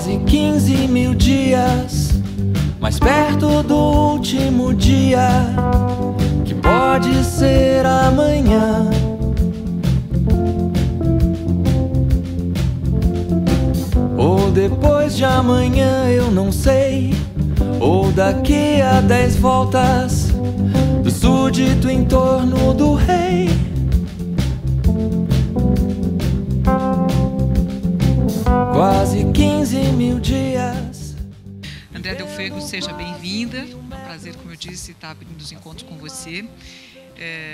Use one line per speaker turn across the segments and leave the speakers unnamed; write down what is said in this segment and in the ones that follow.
Quase 15 mil dias, mais perto do último dia, que pode ser amanhã. Ou depois de amanhã, eu não sei. Ou daqui a 10 voltas do súdito em torno do rei. Quase 15 mil dias.
André Delfego, seja bem-vinda. É um prazer, como eu disse, estar abrindo os encontros com você.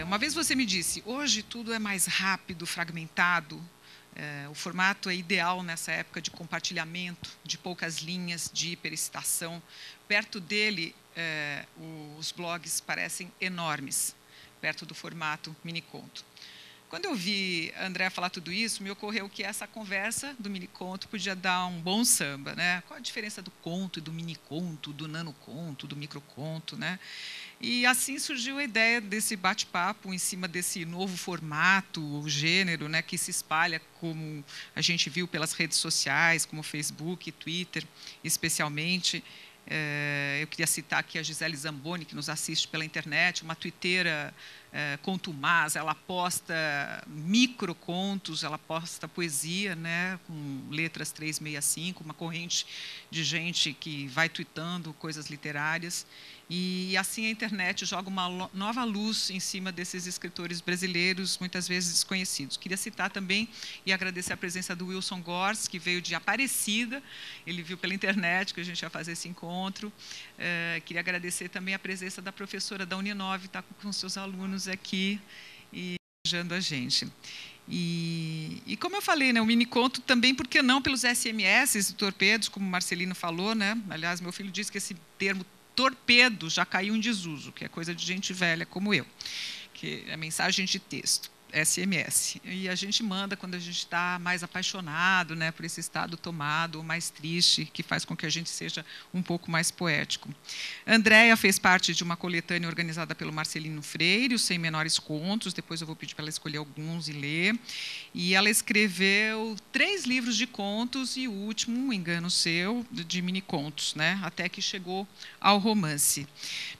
Uma vez você me disse, hoje tudo é mais rápido, fragmentado. O formato é ideal nessa época de compartilhamento, de poucas linhas, de hipercitação. Perto dele, os blogs parecem enormes, perto do formato miniconto. Quando eu vi a André falar tudo isso, me ocorreu que essa conversa do miniconto podia dar um bom samba, né? Qual a diferença do conto e do miniconto, do nanoconto, do microconto, né? E assim surgiu a ideia desse bate-papo em cima desse novo formato, o gênero, né, que se espalha, como a gente viu pelas redes sociais, como Facebook, Twitter, especialmente. Eu queria citar aqui a Gisele Zamboni, que nos assiste pela internet, uma twitteira contumaz. Ela posta microcontos, ela posta poesia, né, com letras 365, uma corrente de gente que vai tweetando coisas literárias. E assim a internet joga uma nova luz em cima desses escritores brasileiros, muitas vezes desconhecidos. Queria citar também e agradecer a presença do Wilson Gors, que veio de Aparecida. Ele viu pela internet que a gente ia fazer esse encontro. Queria agradecer também a presença da professora da Uninove, está com seus alunos aqui e elogiando a gente. E como eu falei, né, o miniconto também, por que não pelos SMS, torpedos, como o Marcelino falou, né? Aliás, meu filho disse que esse termo torpedo já caiu em desuso, que é coisa de gente velha como eu, que é mensagem de texto, SMS. E a gente manda quando a gente está mais apaixonado, né, por esse estado tomado, ou mais triste, que faz com que a gente seja um pouco mais poético. A Andréia fez parte de uma coletânea organizada pelo Marcelino Freire, os 100 Menores Contos, depois eu vou pedir para ela escolher alguns e ler. E ela escreveu 3 livros de contos e o último, um engano seu, de minicontos, né, até que chegou ao romance.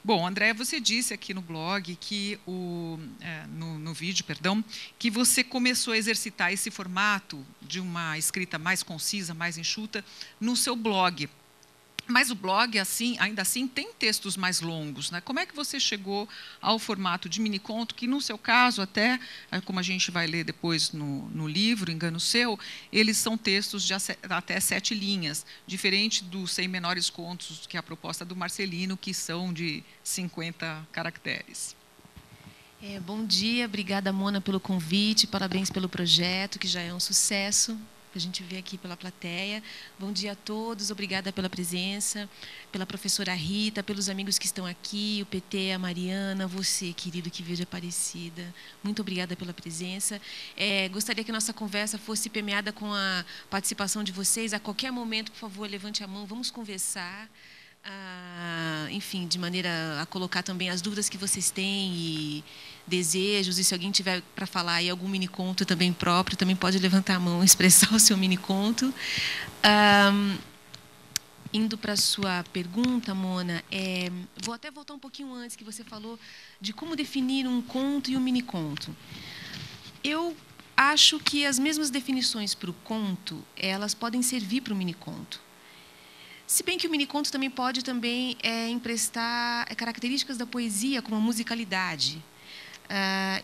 Bom, Andréia, você disse aqui no blog, que no vídeo, perdão, que você começou a exercitar esse formato de uma escrita mais concisa, mais enxuta, no seu blog. Mas o blog, assim, ainda assim, tem textos mais longos, né? Como é que você chegou ao formato de miniconto, que, no seu caso, até, como a gente vai ler depois no livro, Engano Seu, eles são textos de até 7 linhas, diferente dos 100 Menores Contos, que é a proposta do Marcelino, que são de 50 caracteres.
Bom dia, obrigada, Mona, pelo convite, parabéns pelo projeto, que já é um sucesso, que a gente vê aqui pela plateia. Bom dia a todos, obrigada pela presença, pela professora Rita, pelos amigos que estão aqui, o PT, a Mariana, você, querido, que veio de Aparecida. Muito obrigada pela presença. Gostaria que nossa conversa fosse permeada com a participação de vocês. A qualquer momento, por favor, levante a mão, vamos conversar. Enfim, de maneira a colocar também as dúvidas que vocês têm e desejos, e se alguém tiver para falar aí algum miniconto também próprio, também pode levantar a mão e expressar o seu miniconto. Indo para a sua pergunta, Mona, vou até voltar um pouquinho antes, que você falou de como definir um conto e um miniconto. Eu acho que as mesmas definições para o conto, elas podem servir para o miniconto. Se bem que o miniconto também pode emprestar características da poesia, como a musicalidade.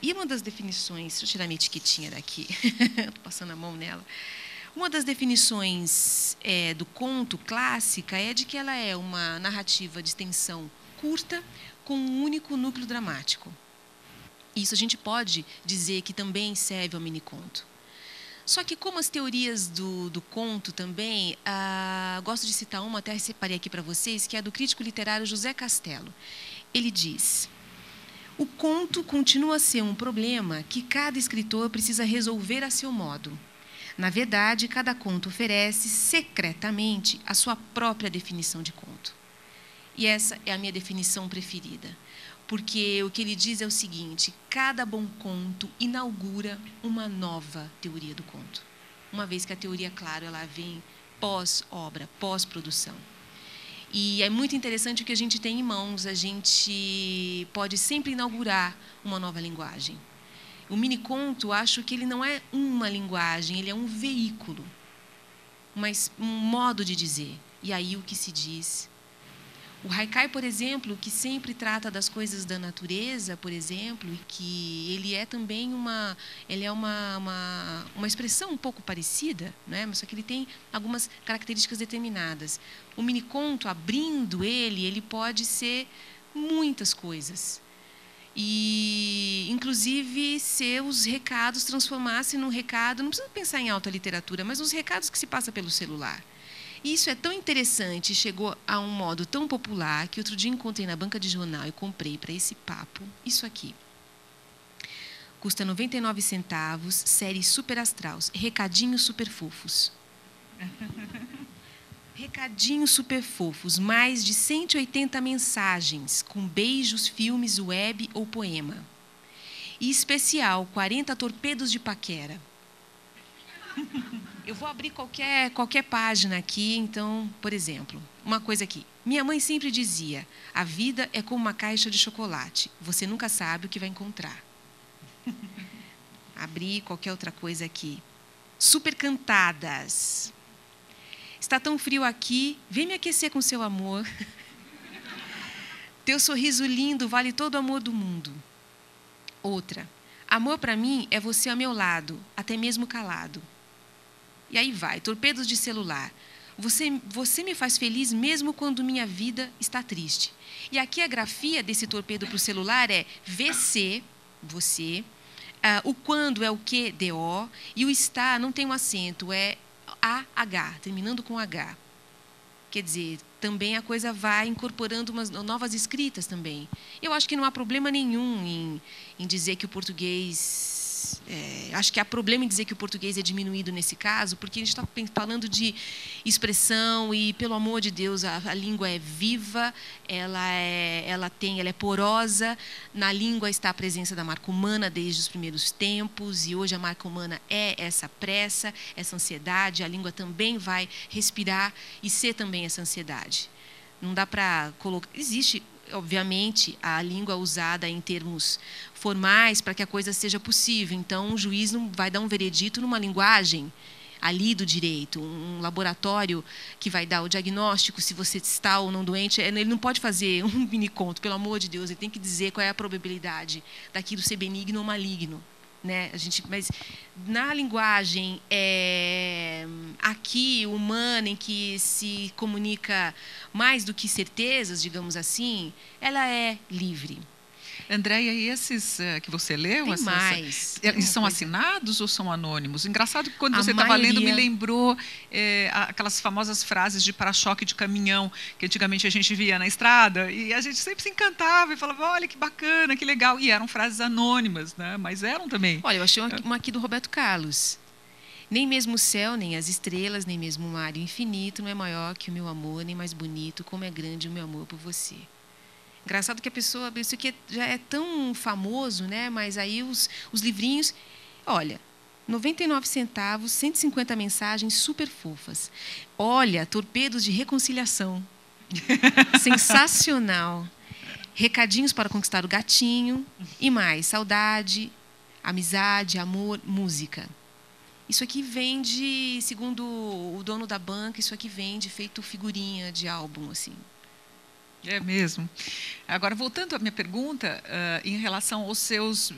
E uma das definições, deixa eu tirar minha etiquetinha daqui, estou passando a mão nela. Uma das definições do conto clássica é de que ela é uma narrativa de extensão curta com um único núcleo dramático. Isso a gente pode dizer que também serve ao miniconto. Só que, como as teorias do conto também, gosto de citar uma, até separei aqui para vocês, que é a do crítico literário José Castelo. Ele diz: o conto continua a ser um problema que cada escritor precisa resolver a seu modo. Na verdade, cada conto oferece, secretamente, a sua própria definição de conto. E essa é a minha definição preferida. Porque o que ele diz é o seguinte: cada bom conto inaugura uma nova teoria do conto. Uma vez que a teoria, claro, ela vem pós-obra, pós-produção. E é muito interessante o que a gente tem em mãos. A gente pode sempre inaugurar uma nova linguagem. O miniconto, acho que ele não é uma linguagem, ele é um veículo, mas um modo de dizer. E aí o que se diz? O haikai, por exemplo, que sempre trata das coisas da natureza, por exemplo, e que ele é também uma expressão um pouco parecida, né? Mas só que ele tem algumas características determinadas. O miniconto, abrindo ele pode ser muitas coisas. E, inclusive, se os recados transformassem num recado, não precisa pensar em alta literatura, mas nos recados que se passa pelo celular. E isso é tão interessante, chegou a um modo tão popular, que outro dia encontrei na banca de jornal e comprei para esse papo, isso aqui. Custa 99 centavos, série Super Astral, recadinhos super fofos. Recadinhos super fofos, mais de 180 mensagens, com beijos, filmes, web ou poema. E especial, 40 torpedos de paquera. Eu vou abrir qualquer página aqui, então, por exemplo, uma coisa aqui. Minha mãe sempre dizia, a vida é como uma caixa de chocolate, você nunca sabe o que vai encontrar. Abrir qualquer outra coisa aqui. Super cantadas. Está tão frio aqui, vem me aquecer com seu amor. Teu sorriso lindo vale todo o amor do mundo. Outra. Amor para mim é você ao meu lado, até mesmo calado. E aí vai, torpedos de celular. Você me faz feliz mesmo quando minha vida está triste. E aqui a grafia desse torpedo para o celular é VC, você. O quando é o que, DO. E o está não tem um acento, é AH, terminando com H. Quer dizer, também a coisa vai incorporando umas novas escritas também. Eu acho que não há problema nenhum em dizer que o português... acho que há problema em dizer que o português é diminuído nesse caso, porque a gente está falando de expressão e, pelo amor de Deus, a língua é viva, ela é porosa. Na língua está a presença da marca humana desde os primeiros tempos, e hoje a marca humana é essa pressa, essa ansiedade. A língua também vai respirar e ser também essa ansiedade. Não dá para colocar... Existe... Obviamente, a língua usada em termos formais para que a coisa seja possível. Então, um juiz não vai dar um veredito numa linguagem ali do direito. Um laboratório que vai dar o diagnóstico se você está ou não doente, ele não pode fazer um miniconto, pelo amor de Deus. Ele tem que dizer qual é a probabilidade daquilo ser benigno ou maligno. Né? Mas na linguagem aqui humana, em que se comunica mais do que certezas, digamos assim, ela é livre.
Andréia, e esses que você leu,
tem mais.
Eles são assinados ou são anônimos? Engraçado que quando você estava lendo, me lembrou aquelas famosas frases de para-choque de caminhão que antigamente a gente via na estrada, e a gente sempre se encantava e falava, olha que bacana, que legal. E eram frases anônimas, né? Mas eram também.
Olha, eu achei uma aqui do Roberto Carlos. Nem mesmo o céu, nem as estrelas, nem mesmo o mar infinito não é maior que o meu amor, nem mais bonito como é grande o meu amor por você. Engraçado que a pessoa, isso aqui já é tão famoso, né? Mas aí os livrinhos, olha, 99 centavos, 150 mensagens super fofas. Olha, torpedos de reconciliação. Sensacional. Recadinhos para conquistar o gatinho. E mais, saudade, amizade, amor, música. Isso aqui vende, segundo o dono da banca, isso aqui vende feito figurinha de álbum, assim.
É mesmo. Agora, voltando à minha pergunta, em relação aos seus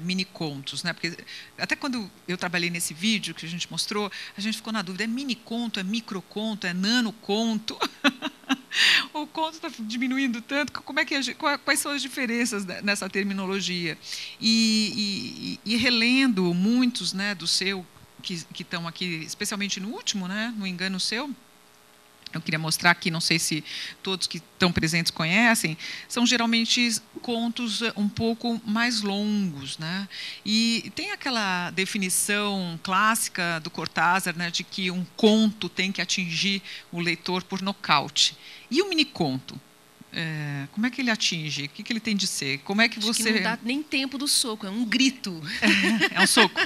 mini-contos, né? Porque até quando eu trabalhei nesse vídeo que a gente mostrou, a gente ficou na dúvida, é mini-conto, é micro-conto, é nano-conto? O conto está diminuindo tanto, quais são as diferenças nessa terminologia? E relendo muitos, né, do seu, que estão aqui, especialmente no último, né, no Engano Seu, eu queria mostrar aqui, não sei se todos que estão presentes conhecem, são geralmente contos um pouco mais longos, né? E tem aquela definição clássica do Cortázar, né, de que um conto tem que atingir o leitor por nocaute. E o miniconto? Como é que ele atinge? O que ele tem de ser? Como é que
Acho que não dá nem tempo do soco, é um grito.
É um soco.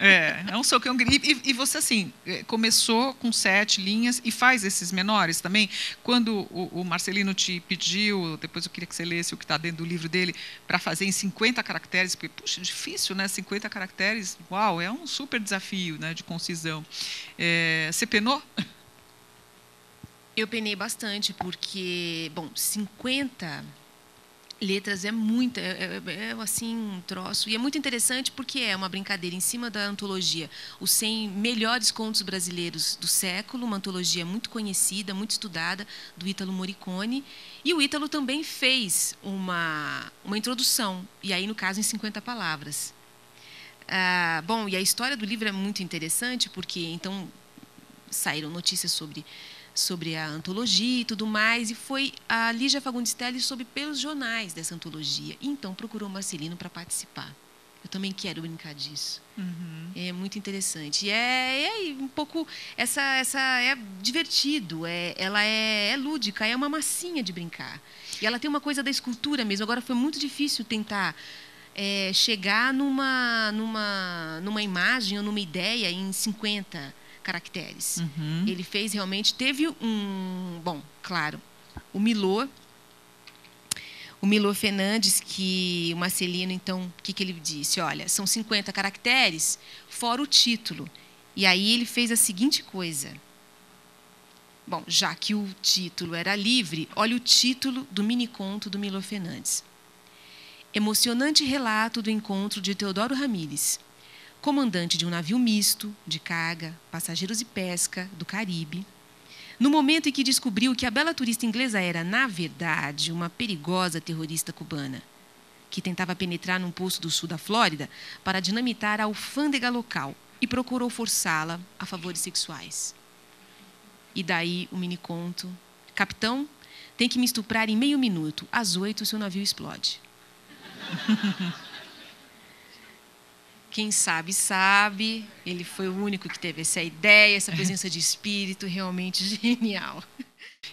É um socão. E você, assim, começou com 7 linhas e faz esses menores também? Quando o Marcelino te pediu, depois eu queria que você lesse o que está dentro do livro dele, para fazer em 50 caracteres, porque, puxa, difícil, né? 50 caracteres, uau, é um super desafio, né, de concisão. Você penou?
Eu penei bastante, porque, bom, 50 letras é muito, assim, um troço. E é muito interessante porque é uma brincadeira em cima da antologia Os 100 Melhores Contos Brasileiros do Século, uma antologia muito conhecida, muito estudada, do Ítalo Morricone. E o Ítalo também fez uma introdução, e aí, no caso, em 50 palavras. Bom, e a história do livro é muito interessante, porque, então, saíram notícias sobre a antologia e tudo mais, e foi a Lígia Fagundes Telles soube pelos jornais dessa antologia. E então procurou o Marcelino para participar. Eu também quero brincar disso.
Uhum.
É muito interessante. E é um pouco... Essa é divertido, ela é lúdica, é uma massinha de brincar. E ela tem uma coisa da escultura mesmo. Agora, foi muito difícil tentar chegar numa imagem ou numa ideia em 50 caracteres.
Uhum.
Ele fez realmente... Teve bom, claro, o Milor Fernandes, que o Marcelino, então, o que ele disse? Olha, são 50 caracteres, fora o título. E aí ele fez a seguinte coisa. Bom, já que o título era livre, olha o título do miniconto do Milor Fernandes. Emocionante relato do encontro de Teodoro Ramírez, comandante de um navio misto, de carga, passageiros e pesca, do Caribe, no momento em que descobriu que a bela turista inglesa era, na verdade, uma perigosa terrorista cubana, que tentava penetrar num poço do sul da Flórida para dinamitar a alfândega local e procurou forçá-la a favores sexuais. E daí o miniconto: capitão, tem que me estuprar em meio minuto, às 8 seu navio explode. Quem sabe, sabe. Ele foi o único que teve essa ideia, essa presença de espírito realmente genial.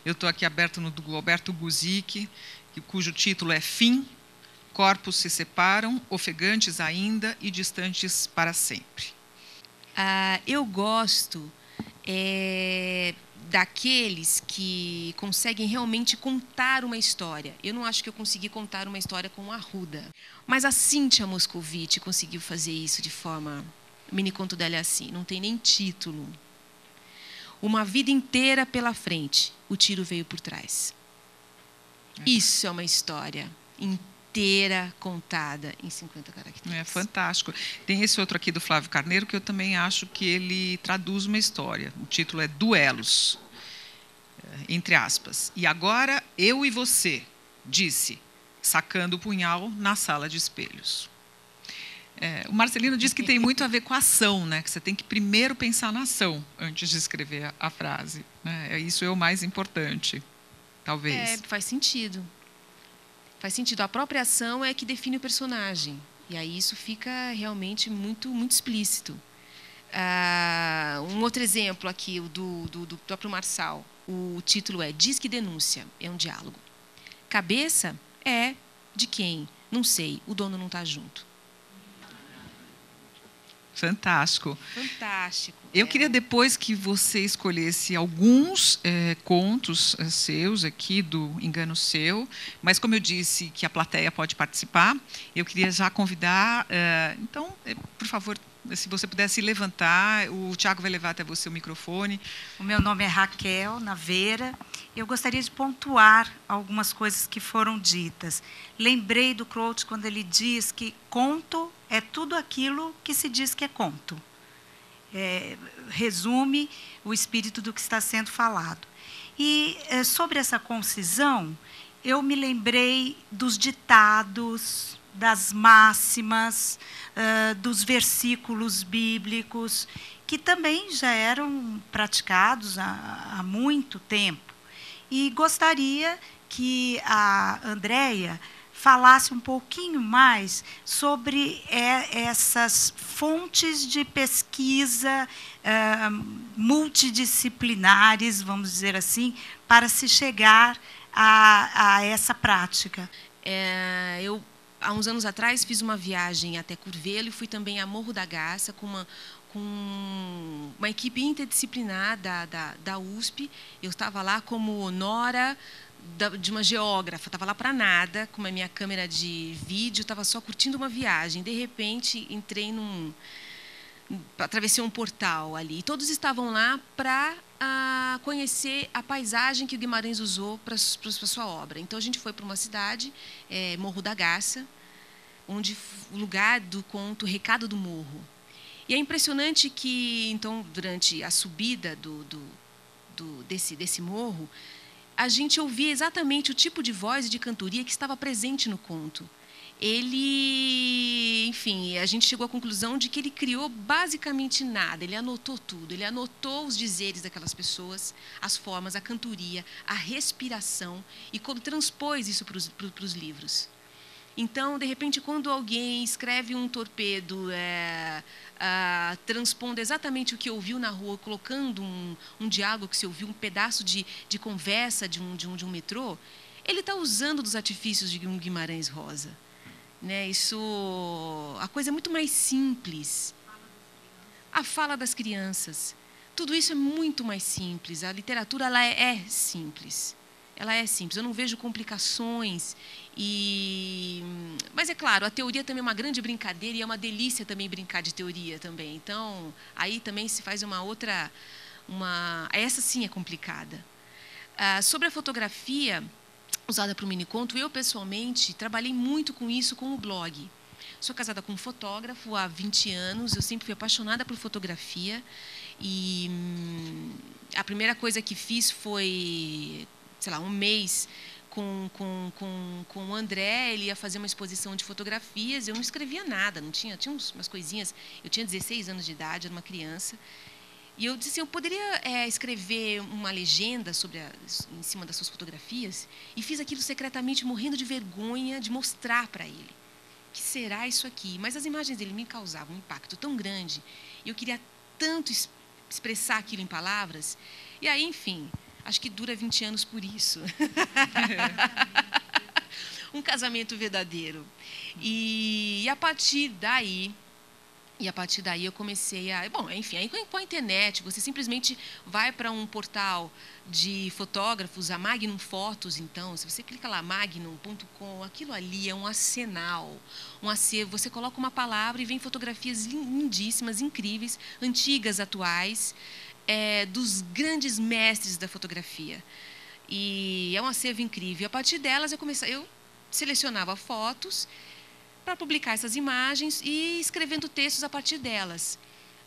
Eu estou aqui aberto no do Alberto Guzic, cujo título é Fim, Corpos se separam, ofegantes ainda e distantes para sempre.
Eu gosto daqueles que conseguem realmente contar uma história. Eu não acho que eu consegui contar uma história com Arruda. Mas a Cíntia Moscovitch conseguiu fazer isso de forma... O miniconto dela é assim, não tem nem título. Uma vida inteira pela frente, o tiro veio por trás. Isso é uma história inteira contada em 50 caracteres.
É fantástico. Tem esse outro aqui do Flávio Carneiro, que eu também acho que ele traduz uma história. O título é Duelos, entre aspas. E agora, eu e você, disse, sacando o punhal na sala de espelhos. O Marcelino diz que tem muito a ver com a ação, né? Que você tem que primeiro pensar na ação antes de escrever a frase. Né? Isso é o mais importante, talvez.
Faz sentido. Faz sentido. A própria ação é que define o personagem. E aí isso fica realmente muito, muito explícito. Um outro exemplo aqui, o do próprio Marçal. O título é Diz que denúncia. É um diálogo. Cabeça é de quem? Não sei. O dono não está junto.
Fantástico.
Fantástico.
Eu queria depois que você escolhesse alguns contos seus aqui do Engano Seu, mas como eu disse que a plateia pode participar, eu queria já convidar, então, por favor, se você pudesse levantar, o Tiago vai levar até você o microfone.
O meu nome é Raquel Naveira. Eu gostaria de pontuar algumas coisas que foram ditas. Lembrei do Croce quando ele diz que conto é tudo aquilo que se diz que é conto. Resume o espírito do que está sendo falado. E sobre essa concisão, eu me lembrei dos ditados, das máximas, dos versículos bíblicos, que também já eram praticados há muito tempo. E gostaria que a Andréia falasse um pouquinho mais sobre essas fontes de pesquisa multidisciplinares, vamos dizer assim, para se chegar a essa prática.
há uns anos atrás, fiz uma viagem até Curvelo e fui também a Morro da Garça com uma equipe interdisciplinar da USP. Eu estava lá como nora de uma geógrafa, estava lá para nada, com a minha câmera de vídeo, estava só curtindo uma viagem. De repente, atravessei um portal ali. E todos estavam lá para conhecer a paisagem que o Guimarães usou para sua obra. Então, a gente foi para uma cidade, Morro da Garça, onde o lugar do conto Recado do Morro. E é impressionante que, então, durante a subida desse morro, a gente ouvia exatamente o tipo de voz e de cantoria que estava presente no conto. Ele, enfim, a gente chegou à conclusão de que ele criou basicamente nada, ele anotou tudo, ele anotou os dizeres daquelas pessoas, as formas, a cantoria, a respiração, e quando transpôs isso para os livros. Então, de repente, quando alguém escreve um torpedo, transpondo exatamente o que ouviu na rua, colocando um diálogo que se ouviu, um pedaço de conversa de um metrô, ele está usando dos artifícios de um Guimarães Rosa. Né? A coisa é muito mais simples. A fala das crianças. Tudo isso é muito mais simples. A literatura ela é simples. Ela é simples. Eu não vejo complicações. Mas, é claro, a teoria também é uma grande brincadeira e é uma delícia também brincar de teoria também. Então, aí também se faz uma outra... Essa sim é complicada. Sobre a fotografia usada para o miniconto, eu, pessoalmente, trabalhei muito com isso com o blog. Sou casada com um fotógrafo há 20 anos, eu sempre fui apaixonada por fotografia. E a primeira coisa que fiz foi, sei lá, um mês com o André, ele ia fazer uma exposição de fotografias, eu não escrevia nada, tinha umas coisinhas, eu tinha 16 anos de idade, era uma criança. E eu disse assim, eu poderia escrever uma legenda em cima das suas fotografias? E fiz aquilo secretamente, morrendo de vergonha de mostrar para ele. Que será isso aqui? Mas as imagens dele me causavam um impacto tão grande. E eu queria tanto expressar aquilo em palavras. E aí, enfim, acho que dura 20 anos por isso. Um casamento verdadeiro. E a partir daí eu comecei a... Bom, enfim, aí com a internet, você simplesmente vai para um portal de fotógrafos, a Magnum Fotos, então, se você clica lá, magnum.com, aquilo ali é um arsenal, um acervo. Você coloca uma palavra e vem fotografias lindíssimas, incríveis, antigas, atuais, dos grandes mestres da fotografia. E é um acervo incrível. A partir delas, eu selecionava fotos para publicar essas imagens e escrevendo textos a partir delas.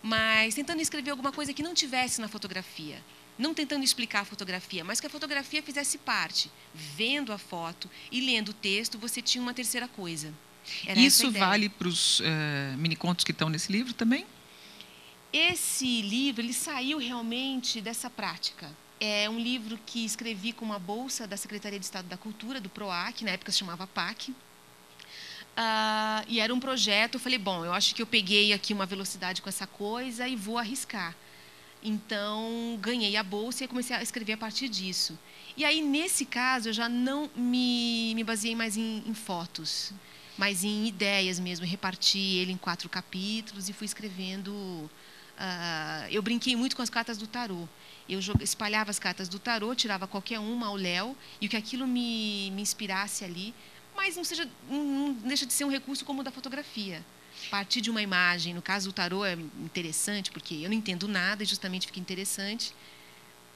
Mas tentando escrever alguma coisa que não tivesse na fotografia. Não tentando explicar a fotografia, mas que a fotografia fizesse parte. Vendo a foto e lendo o texto, você tinha uma terceira coisa.
Isso vale para os minicontos que estão nesse livro também?
Esse livro ele saiu realmente dessa prática. É um livro que escrevi com uma bolsa da Secretaria de Estado da Cultura, do PROAC, na época se chamava PAC. E era um projeto, eu falei, bom, eu acho que eu peguei aqui uma velocidade com essa coisa e vou arriscar. Então, ganhei a bolsa e comecei a escrever a partir disso. E aí, nesse caso, eu já não me baseei mais em fotos, mas em ideias mesmo. Eu reparti ele em 4 capítulos e fui escrevendo... eu brinquei muito com as cartas do tarô. Eu espalhava as cartas do tarô, tirava qualquer uma ao léu, e o que aquilo me inspirasse ali... Mas não deixa de ser um recurso como o da fotografia. A partir de uma imagem, no caso do tarô é interessante, porque eu não entendo nada e justamente fica interessante,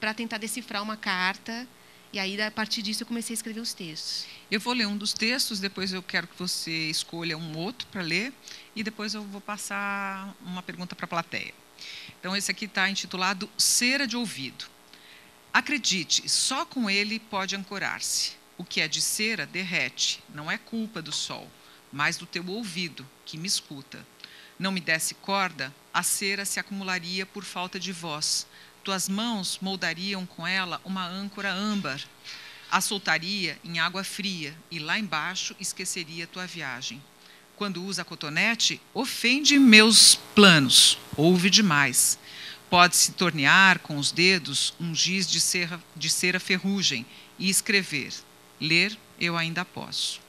para tentar decifrar uma carta, e aí a partir disso eu comecei a escrever os textos.
Eu vou ler um dos textos, depois eu quero que você escolha um outro para ler, e depois eu vou passar uma pergunta para a plateia. Então, esse aqui está intitulado Cera de Ouvido. Acredite, só com ele pode ancorar-se. O que é de cera derrete, não é culpa do sol, mas do teu ouvido, que me escuta. Não me desse corda, a cera se acumularia por falta de voz. Tuas mãos moldariam com ela uma âncora âmbar. A soltaria em água fria e lá embaixo esqueceria tua viagem. Quando usa cotonete, ofende meus planos, ouve demais. Pode-se tornear com os dedos um giz de cera ferrugem e escrever. Ler, eu ainda posso.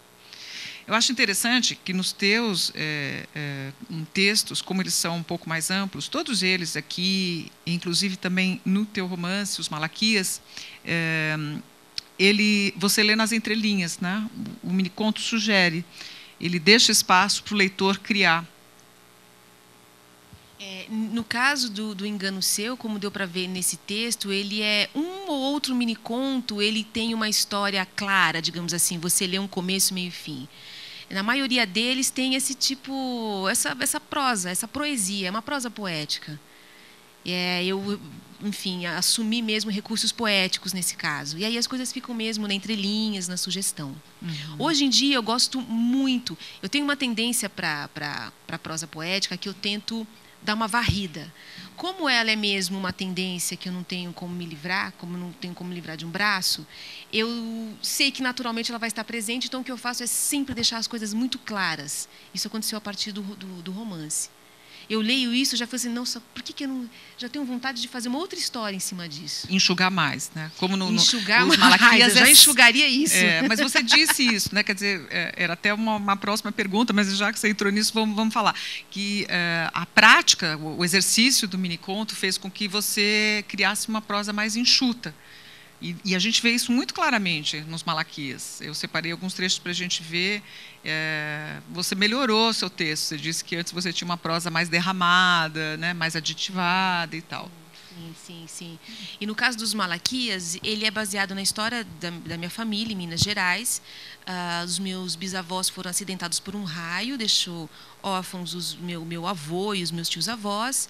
Eu acho interessante que nos teus textos, como eles são um pouco mais amplos, todos eles aqui, inclusive também no teu romance, Os Malaquias, você lê nas entrelinhas, né? O miniconto sugere, ele deixa espaço para o leitor criar.
No caso do Engano Seu, como deu para ver nesse texto, ele é um ou outro miniconto, ele tem uma história clara, digamos assim, você lê um começo, meio e fim. Na maioria deles tem esse tipo, essa prosa, essa poesia, é uma prosa poética. Eu, enfim, assumi mesmo recursos poéticos nesse caso. E aí as coisas ficam mesmo na entrelinhas, na sugestão. Hoje em dia eu gosto muito, eu tenho uma tendência para prosa poética que eu tento dar uma varrida. Como ela é mesmo uma tendência que eu não tenho como me livrar, como não tenho como me livrar de um braço, eu sei que naturalmente ela vai estar presente, então o que eu faço é sempre deixar as coisas muito claras. Isso aconteceu a partir do romance. Eu leio isso e já falei assim, nossa, por que eu não... Já tenho vontade de fazer uma outra história em cima disso.
Enxugar mais, né? Como
enxugar mais, eu já enxugaria isso.
Mas você disse isso, né? Quer dizer, era até uma próxima pergunta, mas já que você entrou nisso, vamos falar. Que a prática, o exercício do miniconto fez com que você criasse uma prosa mais enxuta. E a gente vê isso muito claramente nos Malaquias. Eu separei alguns trechos para a gente ver. Você melhorou o seu texto. Você disse que antes você tinha uma prosa mais derramada, né, mais aditivada e tal.
Sim. E no caso dos Malaquias, ele é baseado na história da minha família, em Minas Gerais. Os meus bisavós foram acidentados por um raio, deixou órfãos meu avô e os meus tios-avós.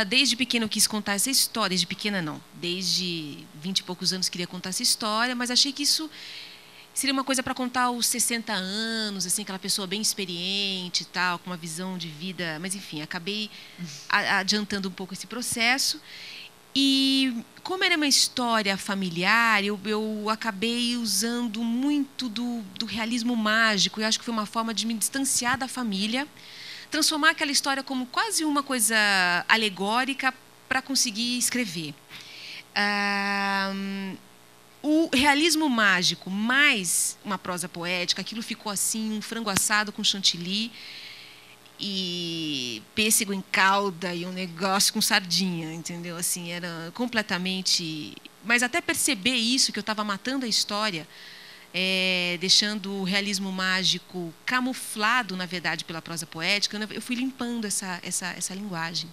Desde pequena eu quis contar essa história, desde pequena não, desde 20 e poucos anos queria contar essa história, mas achei que isso seria uma coisa para contar aos 60 anos, assim, aquela pessoa bem experiente e tal, com uma visão de vida, mas enfim, acabei adiantando um pouco esse processo. E como era uma história familiar, eu acabei usando muito do realismo mágico, e acho que foi uma forma de me distanciar da família, transformar aquela história como quase uma coisa alegórica para conseguir escrever. O realismo mágico mais uma prosa poética, aquilo ficou assim, um frango assado com chantilly e pêssego em calda e um negócio com sardinha, entendeu? Assim, era completamente... Mas até perceber isso, que eu estava matando a história, deixando o realismo mágico camuflado, na verdade, pela prosa poética, eu fui limpando essa linguagem.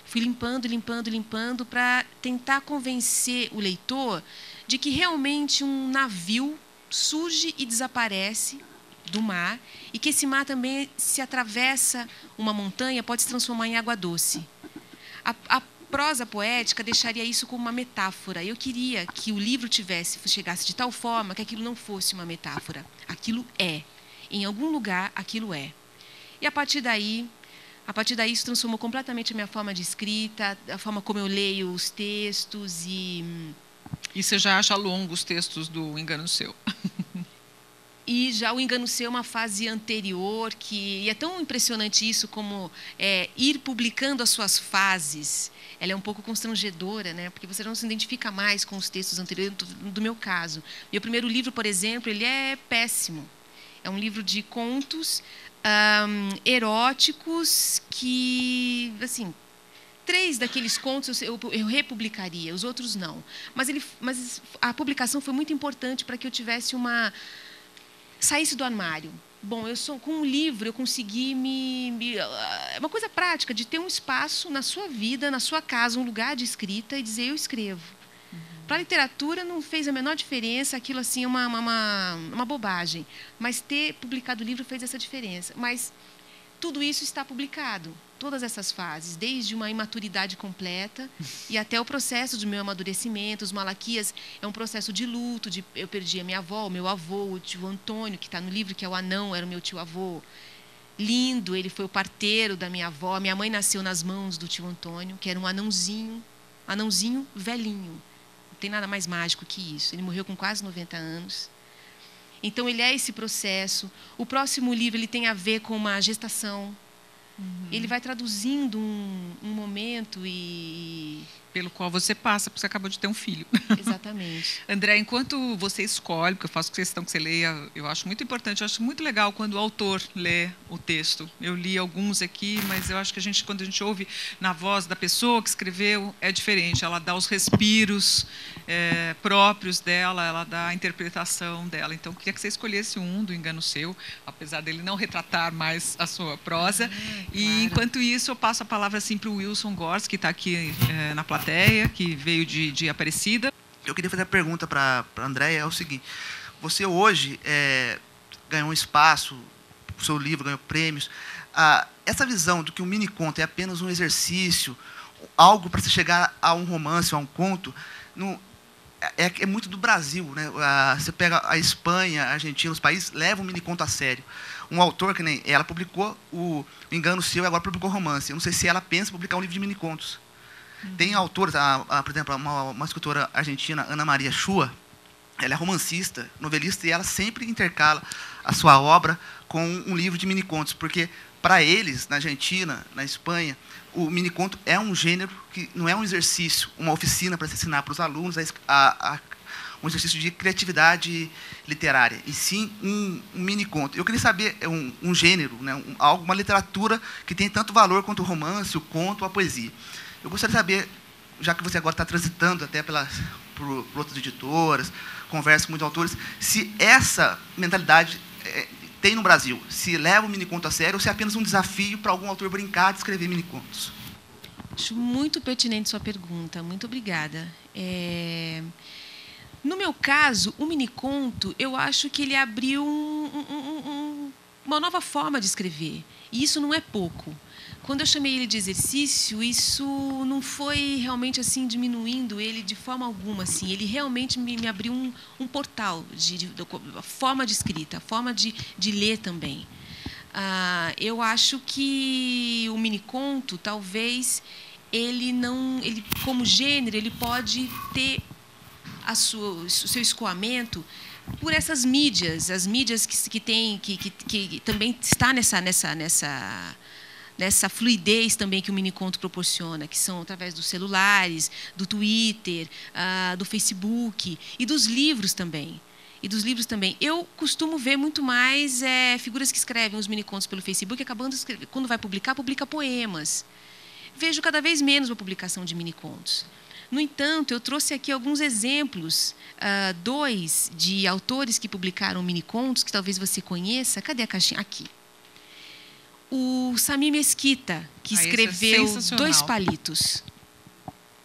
Fui limpando para tentar convencer o leitor de que realmente um navio surge e desaparece do mar e que esse mar também, se atravessa uma montanha, pode se transformar em água doce. A prosa poética deixaria isso como uma metáfora. Eu queria que o livro chegasse de tal forma que aquilo não fosse uma metáfora. Aquilo é. Em algum lugar, aquilo é. E a partir daí isso transformou completamente a minha forma de escrita, a forma como eu leio os textos e
você já acha longo os textos do Engano Seu?
E já o Engano Seu é uma fase anterior, e é tão impressionante isso como ir publicando as suas fases. Ela é um pouco constrangedora, né? Porque você não se identifica mais com os textos anteriores, do meu caso. Meu primeiro livro, por exemplo, ele é péssimo. É um livro de contos eróticos que, assim, 3 daqueles contos eu republicaria, os outros não. Mas a publicação foi muito importante para que eu tivesse saísse do armário. Bom, com um livro eu consegui é uma coisa prática de ter um espaço na sua vida, na sua casa, um lugar de escrita e dizer eu escrevo. Para a literatura não fez a menor diferença, aquilo assim é uma bobagem. Mas ter publicado o livro fez essa diferença. Mas tudo isso está publicado, todas essas fases, desde uma imaturidade completa e até o processo do meu amadurecimento. Os Malaquias é um processo de luto, eu perdi a minha avó, o meu avô, o tio Antônio, que está no livro, que é o anão, era o meu tio-avô. Lindo, ele foi o parteiro da minha avó. Minha mãe nasceu nas mãos do tio Antônio, que era um anãozinho velhinho. Não tem nada mais mágico que isso. Ele morreu com quase 90 anos. Então, ele é esse processo. O próximo livro ele tem a ver com uma gestação. Ele vai traduzindo um momento e...
pelo qual você passa, porque você acabou de ter um filho.
Exatamente.
André, enquanto você escolhe, porque eu faço questão que você leia, eu acho muito importante, eu acho muito legal quando o autor lê o texto. Eu li alguns aqui, mas eu acho que quando a gente ouve na voz da pessoa que escreveu, é diferente. Ela dá os respiros próprios dela, ela dá a interpretação dela. Então, eu queria que você escolhesse um do Engano Seu, apesar dele não retratar mais a sua prosa. E, enquanto isso, eu passo a palavra assim, para o Wilson Gors, que está aqui na plateia, que veio de Aparecida.
Eu queria fazer a pergunta para a Andréia, é o seguinte: você hoje ganhou um espaço, o seu livro ganhou prêmios. Essa visão de que o mini-conto é apenas um exercício, algo para se chegar a um romance, a um conto, é muito do Brasil, né? Você pega a Espanha, a Argentina, os países levam o mini-conto a sério. Um autor, que nem ela, publicou o Engano Seu e agora publicou romance. Eu não sei se ela pensa em publicar um livro de mini-contos. Tem autores, por exemplo, uma escritora argentina, Ana Maria Schua, ela é romancista, novelista, e ela sempre intercala a sua obra com um livro de mini-contos, porque, para eles, na Argentina, na Espanha, o mini-conto é um gênero que não é um exercício, uma oficina para se ensinar para os alunos, um exercício de criatividade literária, e sim um mini-conto. Eu queria saber um gênero, né, uma literatura que tem tanto valor quanto o romance, o conto, a poesia. Eu gostaria de saber, já que você agora está transitando até por outras editoras, conversa com muitos autores, se essa mentalidade tem no Brasil, se leva o mini-conto a sério ou se é apenas um desafio para algum autor brincar de escrever mini-contos.
Acho muito pertinente sua pergunta, muito obrigada. No meu caso, o mini-conto, eu acho que ele abriu uma nova forma de escrever, e isso não é pouco. Quando eu chamei ele de exercício, isso não foi realmente assim diminuindo ele de forma alguma. Assim. Ele realmente me abriu um portal de forma de escrita, forma de ler também. Eu acho que o mini-conto, talvez, ele como gênero, ele pode ter o seu escoamento por essas mídias, as mídias que também está nessa fluidez também que o mini-conto proporciona, que são através dos celulares, do Twitter, do Facebook e dos livros também. Eu costumo ver muito mais figuras que escrevem os mini-contos pelo Facebook, quando vai publicar, publica poemas. Vejo cada vez menos uma publicação de mini-contos. No entanto, eu trouxe aqui alguns exemplos, 2 de autores que publicaram mini-contos, que talvez você conheça. Cadê a caixinha? Aqui. O Sami Mesquita, que escreveu 2 palitos.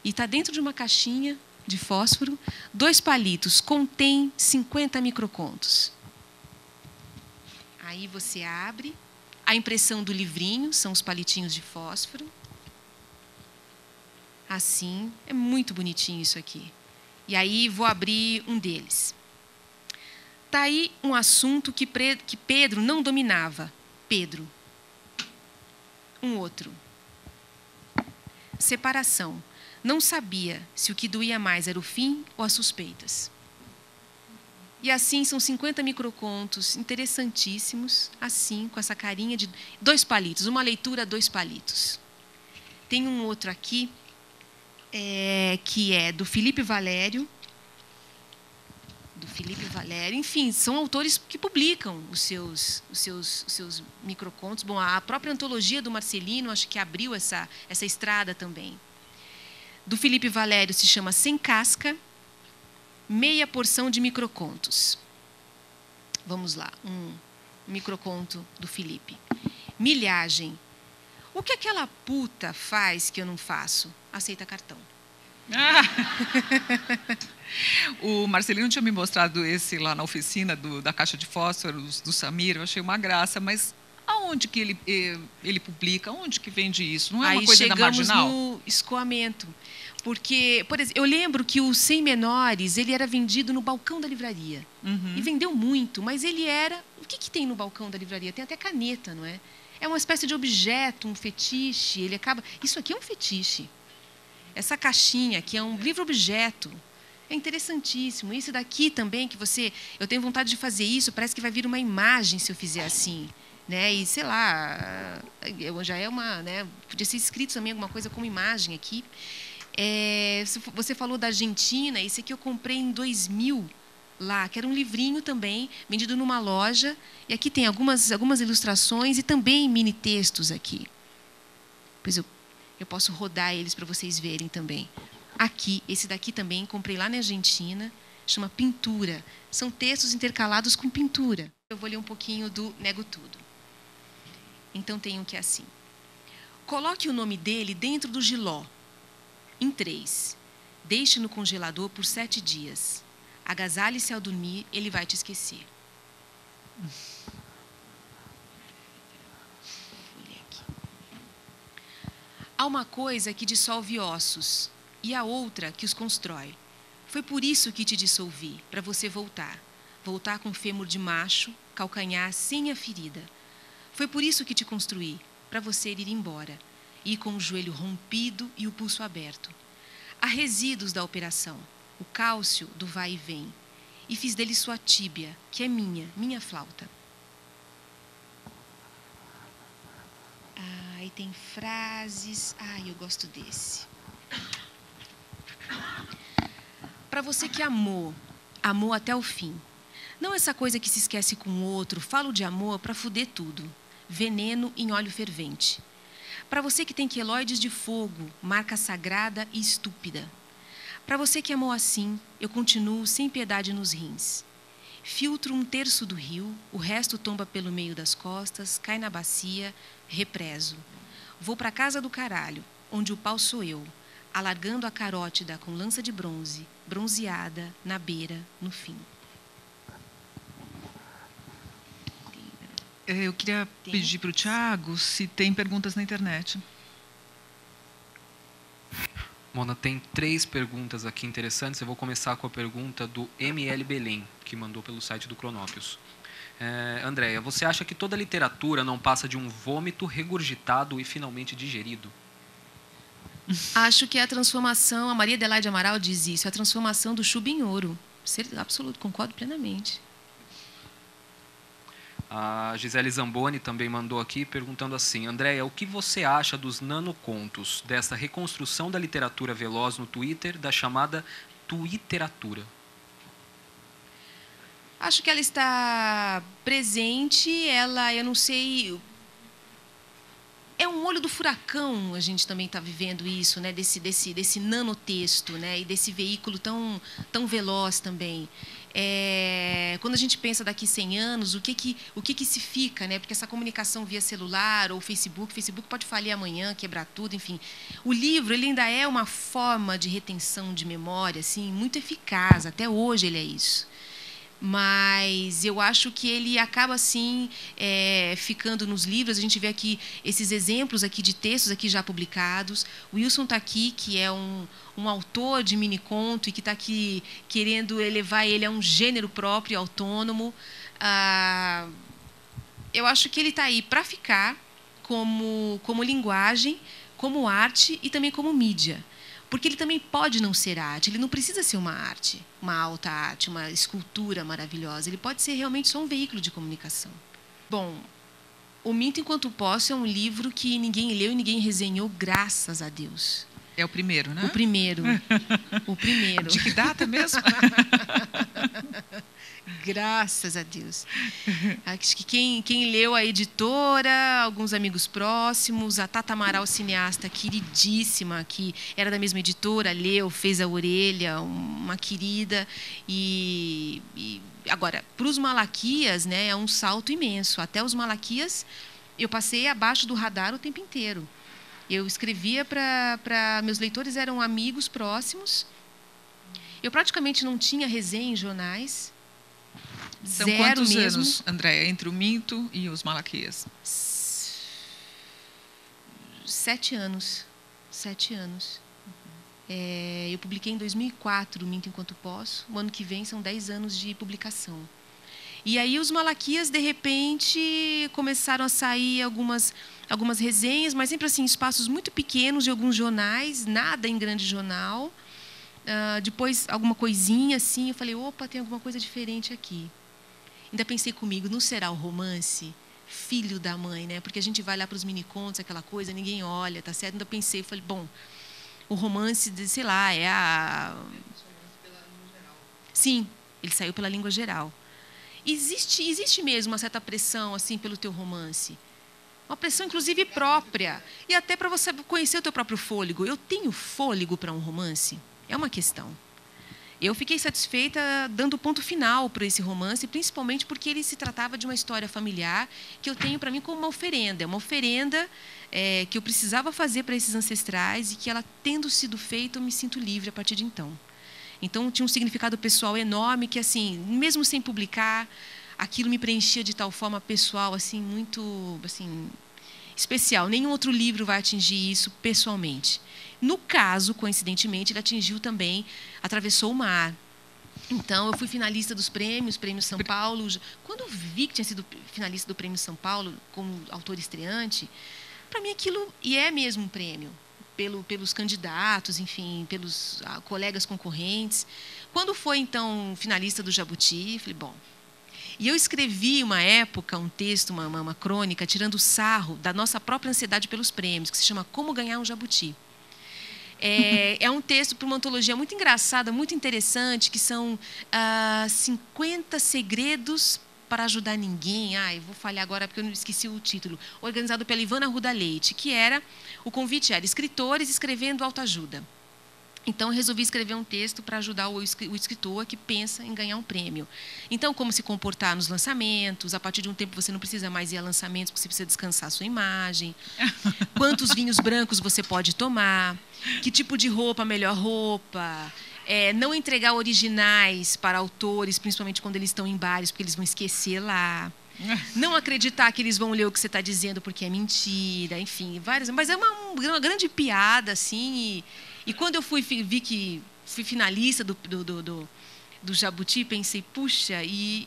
E está dentro de uma caixinha de fósforo. 2 palitos, contém 50 microcontos. Aí você abre. A impressão do livrinho, são os palitinhos de fósforo. Assim, é muito bonitinho isso aqui. E aí vou abrir um deles. Está aí um assunto que Pedro não dominava. Pedro. Um outro. Separação. Não sabia se o que doía mais era o fim ou as suspeitas. E assim são 50 microcontos interessantíssimos, assim, com essa carinha de 2 palitos, uma leitura 2 palitos. Tem um outro aqui, que é do Felipe Valério. Enfim, são autores que publicam os seus microcontos. Bom, a própria antologia do Marcelino, acho que abriu essa estrada também. Do Felipe Valério se chama Sem Casca, meia porção de microcontos. Vamos lá, um microconto do Felipe. Milhagem. O que aquela puta faz que eu não faço? Aceita cartão.
O Marcelino tinha me mostrado esse lá na oficina da caixa de fósforos do Samir. Eu achei uma graça, mas aonde que ele publica? Aonde que vende isso? Não é uma coisa da Marginal? Aí chegamos
no escoamento. Porque, por exemplo, eu lembro que o Sem Menores, ele era vendido no balcão da livraria. Uhum. E vendeu muito, mas ele era... O que tem no balcão da livraria? Tem até caneta, não é? É uma espécie de objeto, um fetiche. Ele acaba... Isso aqui é um fetiche. Essa caixinha, que é um livro-objeto, é interessantíssimo. Esse daqui também, que eu tenho vontade de fazer isso, parece que vai vir uma imagem se eu fizer assim. Né? E, sei lá, já é uma... Né? Podia ser escrito também alguma coisa como imagem aqui. Você falou da Argentina, esse aqui eu comprei em 2000, lá, que era um livrinho também, vendido numa loja. E aqui tem algumas ilustrações e também mini textos aqui. Pois eu posso rodar eles para vocês verem também. Aqui, esse daqui também, comprei lá na Argentina, chama Pintura. São textos intercalados com pintura. Eu vou ler um pouquinho do Nego Tudo. Então tem um que é assim. Coloque o nome dele dentro do jiló, em 3. Deixe no congelador por 7 dias. Agasalhe-se ao dormir, ele vai te esquecer. Há uma coisa que dissolve ossos e a outra que os constrói. Foi por isso que te dissolvi, para você voltar. Voltar com fêmur de macho, calcanhar sem a ferida. Foi por isso que te construí, para você ir embora. Ir com o joelho rompido e o pulso aberto. Há resíduos da operação, o cálcio do vai e vem. E fiz dele sua tíbia, que é minha flauta. Aí tem frases. Eu gosto desse. Para você que amou até o fim. Não essa coisa que se esquece com o outro, falo de amor para fuder tudo. Veneno em óleo fervente. Para você que tem queloides de fogo, marca sagrada e estúpida. Para você que amou assim, eu continuo sem piedade nos rins. Filtro 1/3 do rio, o resto tomba pelo meio das costas, cai na bacia, represo. Vou para casa do caralho, onde o pau sou eu, alargando a carótida com lança de bronze, bronzeada, na beira, no fim.
Eu queria pedir para o Tiago se tem perguntas na internet.
Mona, tem 3 perguntas aqui interessantes. Eu vou começar com a pergunta do ML Belém, que mandou pelo site do Cronópios. Andréia, você acha que toda literatura não passa de um vômito regurgitado e finalmente digerido?
Acho que é a transformação, a Maria Adelaide Amaral diz isso, a transformação do chumbo em ouro. Absoluto, concordo plenamente.
A Gisele Zamboni também mandou aqui perguntando assim: Andréia, o que você acha dos nanocontos, dessa reconstrução da literatura veloz no Twitter, da chamada Twitteratura?
Acho que ela está presente, eu não sei... É um olho do furacão, a gente também está vivendo isso, né? Desse nanotexto, né? E desse veículo tão veloz também. Quando a gente pensa daqui 100 anos, o que se fica, né? Porque essa comunicação via celular ou Facebook pode falir amanhã, quebrar tudo, enfim. O livro, ele ainda é uma forma de retenção de memória, assim, muito eficaz, até hoje ele é isso. Mas eu acho que ele acaba, assim, ficando nos livros. A gente vê aqui esses exemplos aqui de textos aqui já publicados. O Wilson está aqui, que é um autor de mini-conto e que está aqui querendo elevar ele a um gênero próprio, autônomo. Eu acho que ele está aí para ficar como linguagem, como arte e também como mídia. Porque ele também pode não ser arte, ele não precisa ser uma arte, uma alta arte, uma escultura maravilhosa. Ele pode ser realmente só um veículo de comunicação. Bom, O Minto Enquanto Posso é um livro que ninguém leu e ninguém resenhou, graças a Deus.
É o primeiro, né?
O primeiro. O primeiro.
De que data mesmo?
Graças a Deus. Acho que quem leu a editora, alguns amigos próximos, a Tata Amaral, cineasta queridíssima, que era da mesma editora, leu, fez a orelha, uma querida. E agora, para os Malaquias, né, é um salto imenso. Até os Malaquias, eu passei abaixo do radar o tempo inteiro. Eu escrevia para... Meus leitores eram amigos próximos. Eu praticamente não tinha resenha em jornais.
São
Zero
quantos
mesmo.
anos, Andréia, entre o Minto e os Malaquias?
7 anos. 7 anos. Eu publiquei em 2004 o Minto Enquanto Posso. O ano que vem são 10 anos de publicação. E aí os Malaquias, de repente, começaram a sair algumas resenhas, mas sempre assim, espaços muito pequenos de alguns jornais, nada em grande jornal. Depois, alguma coisinha assim, eu falei, opa, tem alguma coisa diferente aqui. Ainda pensei comigo, não será o romance filho da mãe, né? Porque a gente vai lá para os mini-contos, aquela coisa, ninguém olha, tá certo? Ainda pensei, falei, bom, o romance, sei lá, é a... Sim, ele saiu pela língua geral. Existe mesmo uma certa pressão assim pelo teu romance. Uma pressão, inclusive, própria. E até para você conhecer o teu próprio fôlego. Eu tenho fôlego para um romance? É uma questão. Eu fiquei satisfeita dando ponto final para esse romance, principalmente porque ele se tratava de uma história familiar que eu tenho para mim como uma oferenda. É uma oferenda que eu precisava fazer para esses ancestrais e que, ela tendo sido feita, eu me sinto livre a partir de então. Então, tinha um significado pessoal enorme que, assim, mesmo sem publicar, aquilo me preenchia de tal forma pessoal, assim, muito assim, especial. Nenhum outro livro vai atingir isso pessoalmente. No caso, coincidentemente, ele atingiu também, atravessou o mar. Então, eu fui finalista dos prêmios São Paulo. Quando eu vi que tinha sido finalista do Prêmio São Paulo, como autor estreante, para mim aquilo, e é mesmo um prêmio, pelos candidatos, enfim, pelos colegas concorrentes. Quando foi, então, finalista do Jabuti, falei, bom... E eu escrevi, uma época, um texto, uma crônica, tirando sarro da nossa própria ansiedade pelos prêmios, que se chama Como Ganhar um Jabuti. É um texto para uma antologia muito engraçada, muito interessante, que são 50 segredos para ajudar ninguém. Eu vou falhar agora porque eu não esqueci o título. Organizado pela Ivana Arruda Leite, que o convite era escritores escrevendo autoajuda. Então, eu resolvi escrever um texto para ajudar o escritor que pensa em ganhar um prêmio. Então, como se comportar nos lançamentos. A partir de um tempo, você não precisa mais ir a lançamentos, porque você precisa descansar a sua imagem. Quantos vinhos brancos você pode tomar. Que tipo de roupa, melhor roupa. Não entregar originais para autores, principalmente quando eles estão em bares, porque eles vão esquecer lá. Não acreditar que eles vão ler o que você está dizendo, porque é mentira. Enfim, várias. Mas é uma grande piada, assim, e quando eu vi que fui finalista do Jabuti, pensei, puxa, e...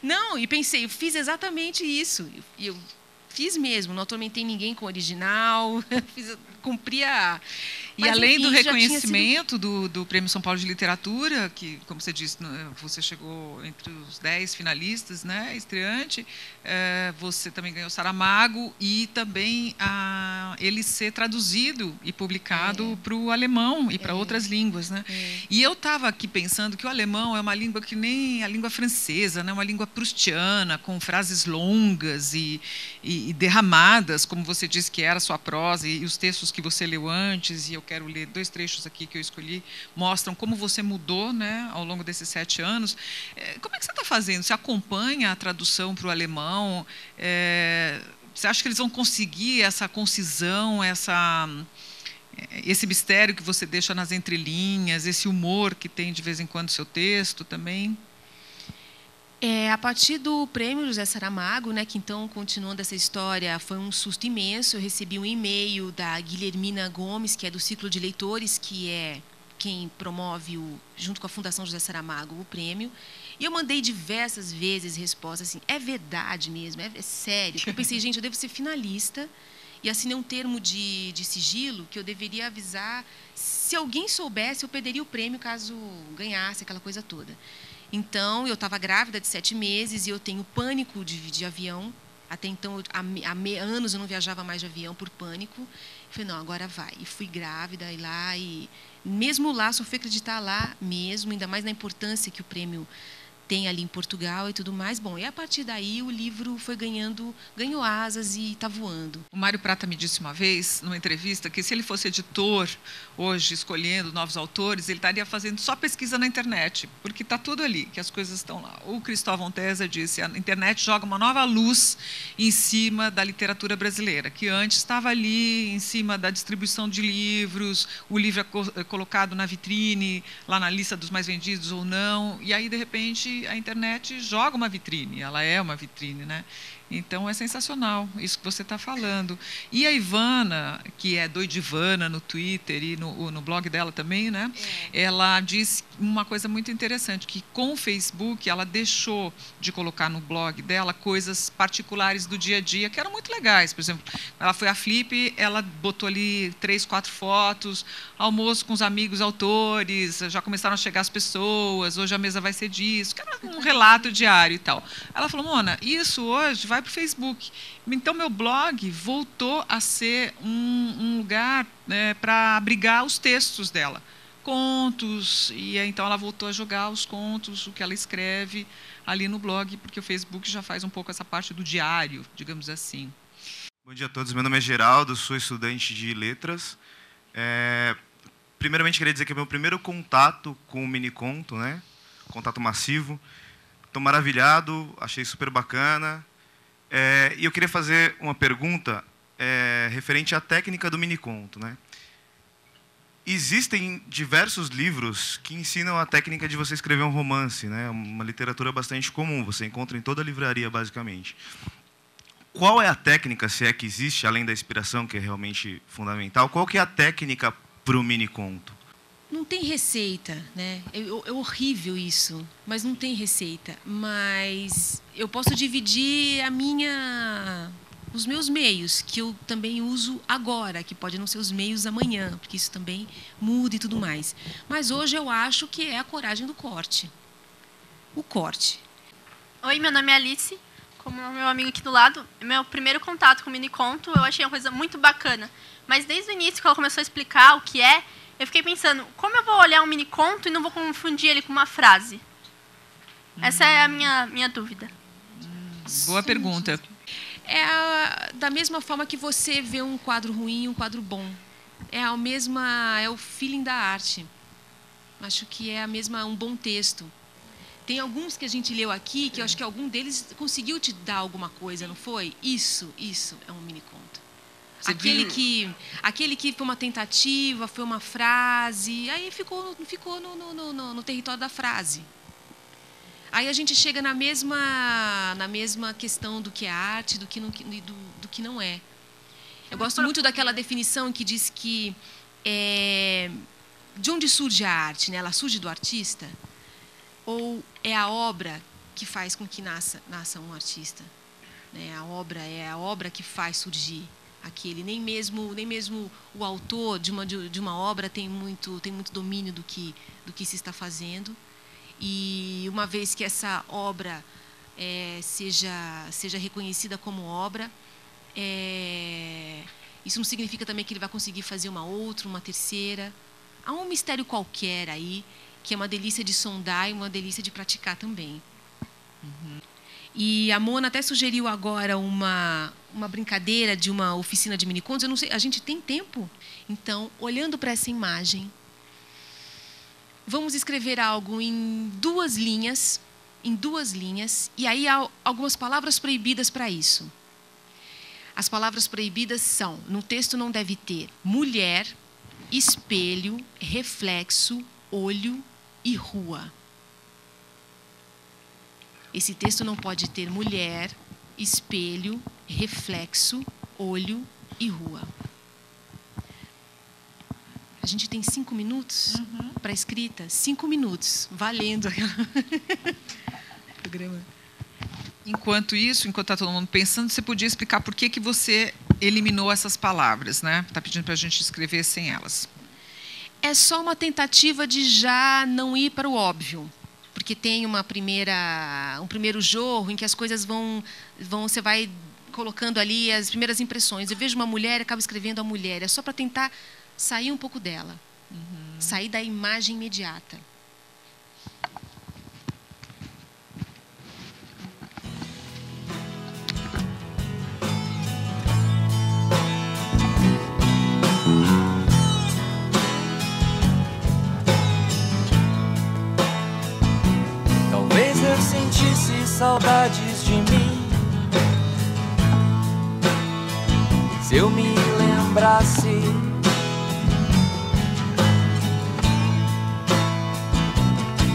Não, e pensei, eu fiz exatamente isso. Eu fiz mesmo, não atormentei ninguém com o original, cumpri a...
E mas, além do reconhecimento do Prêmio São Paulo de Literatura, que, como você disse, você chegou entre os 10 finalistas, né, estreante, você também ganhou Saramago e também ele ser traduzido e publicado para o alemão e para outras línguas. Né? E eu estava aqui pensando que o alemão é uma língua que nem a língua francesa, né, uma língua prustiana, com frases longas e derramadas, como você disse que era a sua prosa, e os textos que você leu antes, e eu quero ler 2 trechos aqui que eu escolhi, mostram como você mudou, né, ao longo desses 7 anos. Como é que você está fazendo? Você acompanha a tradução para o alemão? Você acha que eles vão conseguir essa concisão, esse mistério que você deixa nas entrelinhas, esse humor que tem de vez em quando seu texto também?
A partir do prêmio José Saramago, né, que então, continuando essa história, foi um susto imenso. Eu recebi um e-mail da Guilhermina Gomes, que é do Ciclo de Leitores, que é quem promove, junto com a Fundação José Saramago, o prêmio. E eu mandei diversas vezes respostas assim, é verdade mesmo, é sério. Eu pensei, gente, eu devo ser finalista, e assinei um termo de sigilo que eu deveria avisar. Se alguém soubesse, eu perderia o prêmio caso ganhasse, aquela coisa toda. Então, eu estava grávida de 7 meses e eu tenho pânico de avião. Até então, há anos eu não viajava mais de avião por pânico. Eu falei, não, agora vai. E fui grávida, e lá, e mesmo lá, só fui acreditar lá mesmo, ainda mais na importância que o prêmio tem ali em Portugal e tudo mais. Bom, e a partir daí o livro foi ganhou asas e está voando.
O Mário Prata me disse uma vez, numa entrevista, que se ele fosse editor hoje, escolhendo novos autores, ele estaria fazendo só pesquisa na internet, porque está tudo ali, que as coisas estão lá. O Cristóvão Tesa disse, a internet joga uma nova luz em cima da literatura brasileira, que antes estava ali em cima da distribuição de livros, o livro é colocado na vitrine, lá na lista dos mais vendidos ou não, e aí, de repente, a internet joga uma vitrine, ela é uma vitrine, né? Então, é sensacional isso que você está falando. E a Ivana, que é Doidivana no Twitter e no blog dela também, né? Ela disse uma coisa muito interessante, que com o Facebook ela deixou de colocar no blog dela coisas particulares do dia a dia que eram muito legais. Por exemplo, ela foi à Flip, ela botou ali 3, 4 fotos, almoço com os amigos autores, já começaram a chegar as pessoas, hoje a mesa vai ser disso, que era um relato diário e tal. Ela falou, Mona, isso hoje vai vai para o Facebook. Então, meu blog voltou a ser um lugar, né, para abrigar os textos dela. Contos, e então ela voltou a jogar os contos, o que ela escreve ali no blog, porque o Facebook já faz um pouco essa parte do diário, digamos assim.
Bom dia a todos, meu nome é Geraldo, sou estudante de letras. Primeiramente, queria dizer que é meu primeiro contato com o miniconto, né? Contato massivo. Estou maravilhado, achei super bacana. E eu queria fazer uma pergunta referente à técnica do miniconto, né? Existem diversos livros que ensinam a técnica de você escrever um romance, né? Uma literatura bastante comum, você encontra em toda a livraria, basicamente. Qual é a técnica, se é que existe, além da inspiração, que é realmente fundamental, qual que é a técnica para o miniconto?
Não tem receita, né? É horrível isso, mas não tem receita. Mas eu posso dividir os meus meios, que eu também uso agora, que pode não ser os meios amanhã, porque isso também muda e tudo mais. Mas hoje eu acho que é a coragem do corte. O corte.
Oi, meu nome é Alice, como é o meu amigo aqui do lado. Meu primeiro contato com o miniconto, eu achei uma coisa muito bacana. Mas desde o início, quando ela começou a explicar o que é, eu fiquei pensando, como eu vou olhar um miniconto e não vou confundir ele com uma frase? Essa é a minha dúvida.
Boa pergunta.
Da mesma forma que você vê um quadro ruim e um quadro bom. É o feeling da arte. Acho que é um bom texto. Tem alguns que a gente leu aqui, que eu acho que algum deles conseguiu te dar alguma coisa, não foi? Isso é um miniconto. Aquele que foi uma tentativa, foi uma frase, aí ficou no território da frase. Aí a gente chega na mesma questão do que é arte, do que não é. Eu gosto muito daquela definição que diz que de onde surge a arte, né? Ela surge do artista? Ou é a obra que faz com que nasça um artista? Né? A obra é a obra que faz surgir aquele. Nem mesmo o autor de uma obra tem muito domínio do que se está fazendo. E uma vez que essa obra seja reconhecida como obra, isso não significa também que ele vai conseguir fazer uma outra, uma terceira. Há um mistério qualquer aí, que é uma delícia de sondar e uma delícia de praticar também. Uhum. E a Mona até sugeriu agora uma brincadeira de uma oficina de minicontos. Eu não sei, a gente tem tempo? Então, olhando para essa imagem, vamos escrever algo em duas linhas, e aí há algumas palavras proibidas para isso. As palavras proibidas são, no texto não deve ter mulher, espelho, reflexo, olho e rua. Esse texto não pode ter mulher, espelho, reflexo, olho e rua. A gente tem 5 minutos para a escrita. 5 minutos, valendo. Programa.
Enquanto está todo mundo pensando, você podia explicar por que você eliminou essas palavras, né? Está pedindo para a gente escrever sem elas.
É só uma tentativa de já não ir para o óbvio. Porque tem um primeiro jorro em que as coisas você vai colocando ali as primeiras impressões. Eu vejo uma mulher e acabo escrevendo a mulher. É só para tentar sair um pouco dela. Sair da imagem imediata.
Talvez eu sentisse saudades de mim, se eu me lembrasse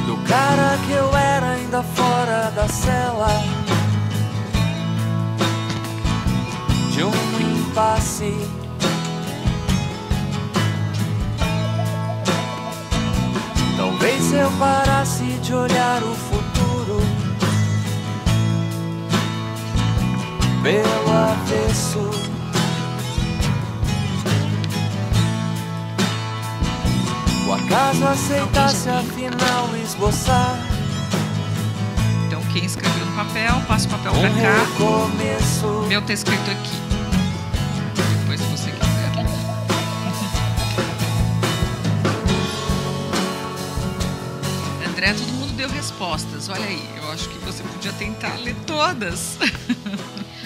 do cara que eu era ainda fora da cela, de um impasse. Talvez se eu parasse de olhar o futuro pelo avesso, o acaso aceitasse afinal esboçar.
Então, Quem escreveu no papel, passa o papel para cá. Meu tá escrito aqui. Depois, se você quiser. André, todo mundo deu respostas. Olha aí, eu acho que você podia tentar ler todas.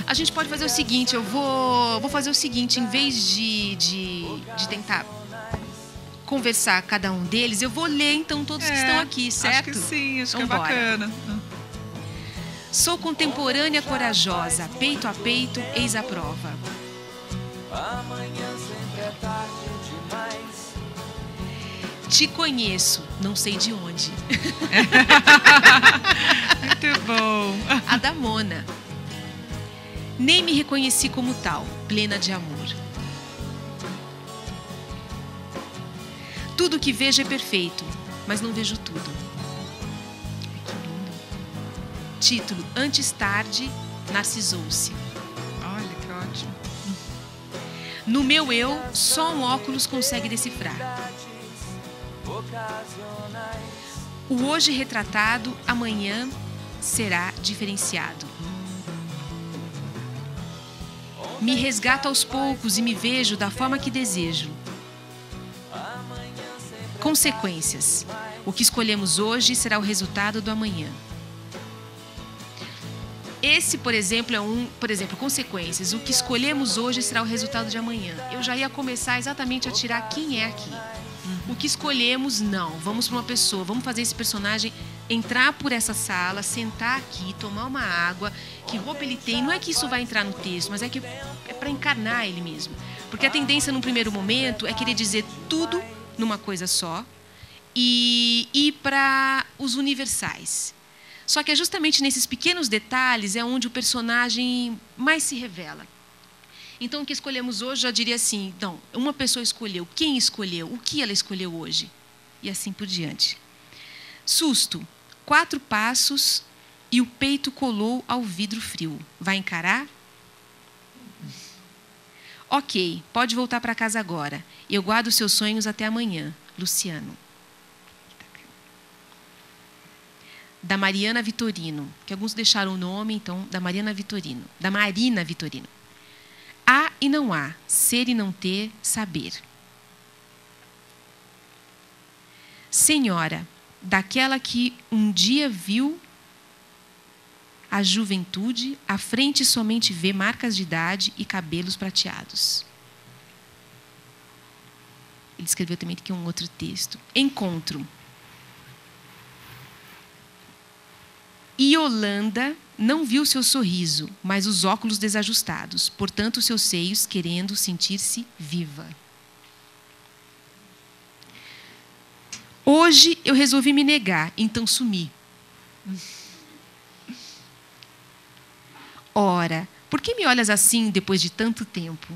A gente pode fazer o seguinte, eu vou fazer o seguinte, em vez de tentar conversar cada um deles, eu vou ler então todos que estão aqui, certo?
Acho que sim, acho
então,
que é bacana.
Sou contemporânea corajosa, peito a peito, eis a prova. Te conheço, não sei de onde.
Muito bom.
A da Mona. Nem me reconheci como tal, plena de amor. Tudo que vejo é perfeito, mas não vejo tudo. Que lindo. Título: Antes tarde, narcisou-se.
Olha, que ótimo.
No meu eu, só um óculos consegue decifrar. O hoje retratado, amanhã será diferenciado. Me resgato aos poucos e me vejo da forma que desejo. Consequências. O que escolhemos hoje será o resultado do amanhã. Esse, por exemplo, consequências. O que escolhemos hoje será o resultado de amanhã. Eu já ia começar exatamente a tirar quem é aqui. O que escolhemos, não. Vamos para uma pessoa, vamos fazer esse personagem entrar por essa sala, sentar aqui, tomar uma água. Que roupa ele tem? Não é que isso vai entrar no texto, mas é que é para encarnar ele mesmo. Porque a tendência, num primeiro momento, é querer dizer tudo numa coisa só e ir para os universais. Só que é justamente nesses pequenos detalhes é onde o personagem mais se revela. Então, o que escolhemos hoje, já diria assim, então, uma pessoa escolheu, quem escolheu, o que ela escolheu hoje, e assim por diante. Susto, 4 passos e o peito colou ao vidro frio. Vai encarar? Ok, pode voltar para casa agora. Eu guardo seus sonhos até amanhã. Luciano. Da Mariana Vitorino, que alguns deixaram o nome, então, da Mariana Vitorino. Da Marina Vitorino. Há e não há, ser e não ter, saber. Senhora, daquela que um dia viu a juventude, à frente somente vê marcas de idade e cabelos prateados. Ele escreveu também aqui um outro texto. Encontro. Yolanda não viu seu sorriso, mas os óculos desajustados, portanto, seus seios querendo sentir-se viva. Hoje eu resolvi me negar, então sumi. Ora, por que me olhas assim depois de tanto tempo?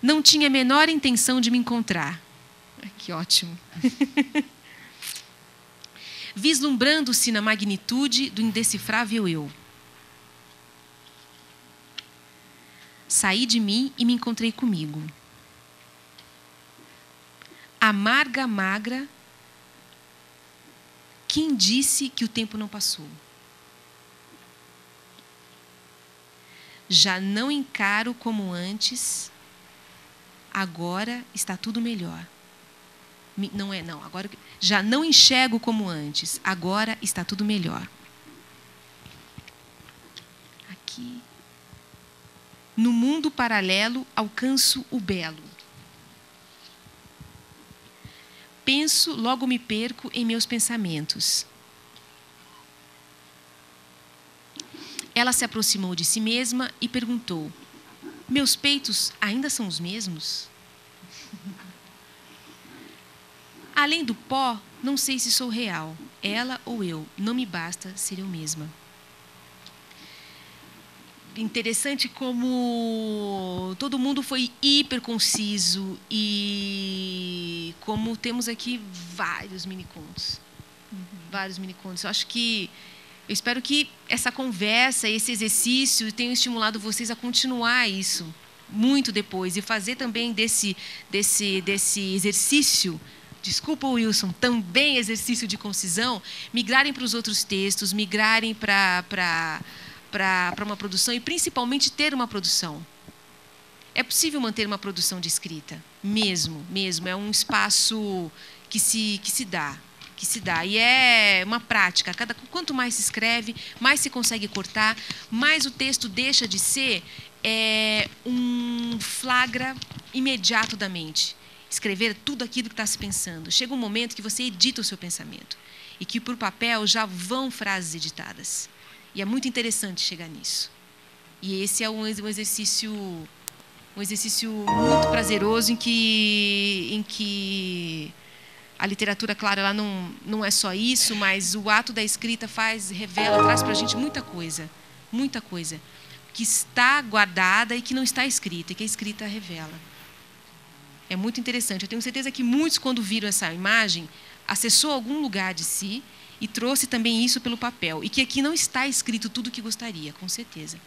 Não tinha a menor intenção de me encontrar. Que ótimo. Vislumbrando-se na magnitude do indecifrável eu. Saí de mim e me encontrei comigo. Amarga, magra, quem disse que o tempo não passou? Já não encaro como antes, agora está tudo melhor. Não é, não. Agora já não enxergo como antes. Agora está tudo melhor. Aqui. No mundo paralelo, alcanço o belo. Penso, logo me perco em meus pensamentos. Ela se aproximou de si mesma e perguntou: meus peitos ainda são os mesmos? Além do pó, não sei se sou real, ela ou eu, não me basta ser eu mesma. Interessante como todo mundo foi hiper conciso e como temos aqui vários minicontos. Vários minicontos. Eu espero que essa conversa, esse exercício tenham estimulado vocês a continuar isso muito depois e fazer também desse exercício desculpa, Wilson, também exercício de concisão, migrarem para os outros textos, migrarem para uma produção e, principalmente, ter uma produção. É possível manter uma produção de escrita, mesmo. É um espaço que se dá. E é uma prática. Quanto mais se escreve, mais se consegue cortar, mais o texto deixa de ser um flagra imediato da mente. Escrever tudo aquilo que está se pensando. Chega um momento que você edita o seu pensamento e que, por papel, já vão frases editadas. E é muito interessante chegar nisso. E esse é um exercício muito prazeroso em que a literatura, claro, ela não é só isso, mas o ato da escrita revela, traz para a gente muita coisa que está guardada e que não está escrita, e que a escrita revela. É muito interessante. Eu tenho certeza que muitos, quando viram essa imagem, acessou algum lugar de si e trouxe também isso pelo papel. E que aqui não está escrito tudo o que gostaria, com certeza.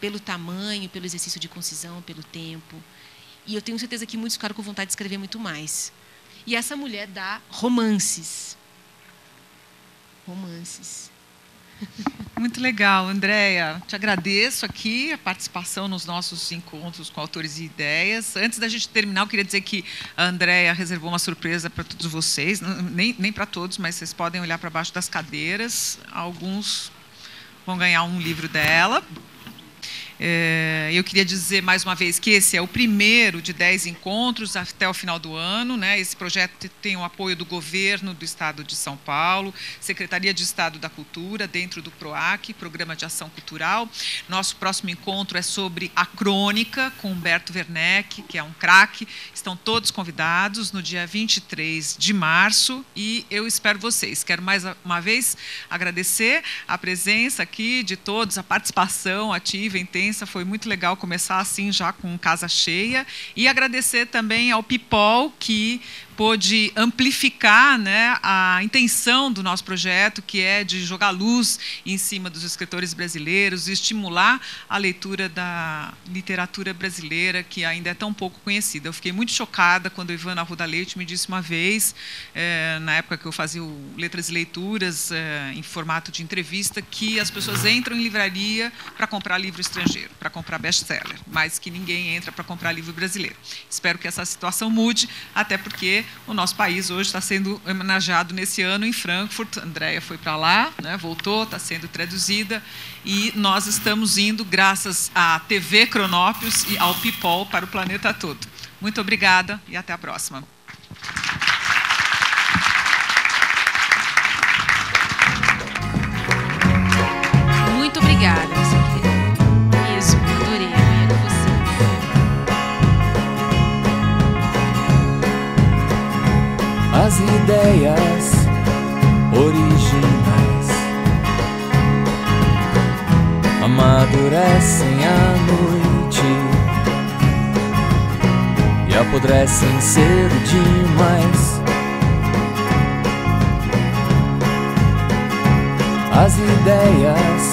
Pelo tamanho, pelo exercício de concisão, pelo tempo. E eu tenho certeza que muitos ficaram com vontade de escrever muito mais. E essa mulher dá romances.
Muito legal, Andréia. Te agradeço aqui a participação nos nossos encontros com autores e ideias. Antes da gente terminar, eu queria dizer que a Andréia reservou uma surpresa para todos vocês, nem para todos, mas vocês podem olhar para baixo das cadeiras. Alguns vão ganhar um livro dela. Eu queria dizer mais uma vez que esse é o primeiro de 10 encontros até o final do ano, né? Esse projeto tem o apoio do governo do Estado de São Paulo, Secretaria de Estado da Cultura, dentro do PROAC, Programa de Ação Cultural. Nosso próximo encontro é sobre a crônica, com Humberto Werneck, que é um craque. Estão todos convidados no dia 23 de março e eu espero vocês. Quero mais uma vez agradecer a presença aqui de todos, a participação ativa, intensa. Foi muito legal começar assim, já com casa cheia. E agradecer também ao PIPOL, que pôde amplificar, né, a intenção do nosso projeto, que é de jogar luz em cima dos escritores brasileiros e estimular a leitura da literatura brasileira, que ainda é tão pouco conhecida. Eu fiquei muito chocada quando a Ivana Arruda Leite me disse uma vez, na época que eu fazia o Letras e Leituras, em formato de entrevista, que as pessoas entram em livraria para comprar livro estrangeiro, para comprar best-seller, mas que ninguém entra para comprar livro brasileiro. Espero que essa situação mude, até porque o nosso país hoje está sendo homenageado nesse ano em Frankfurt. A Andréia foi para lá, né, voltou, está sendo traduzida, e nós estamos indo, graças à TV Cronópios e ao PIPOL, para o planeta todo. Muito obrigada e até a próxima.
Muito obrigada. Mesmo, adorei. Amanhã com você.
As ideias originais amadurecem à noite e apodrecem cedo demais. As ideias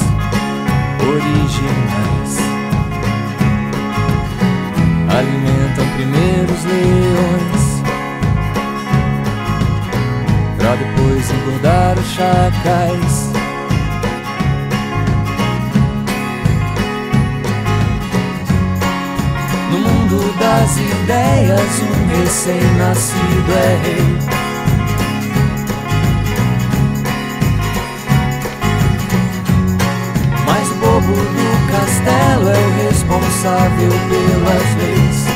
originais alimentam primeiros leões, pra depois engordar os chacais. No mundo das ideias, um recém-nascido é rei. Mas o bobo do castelo é o responsável pelas leis.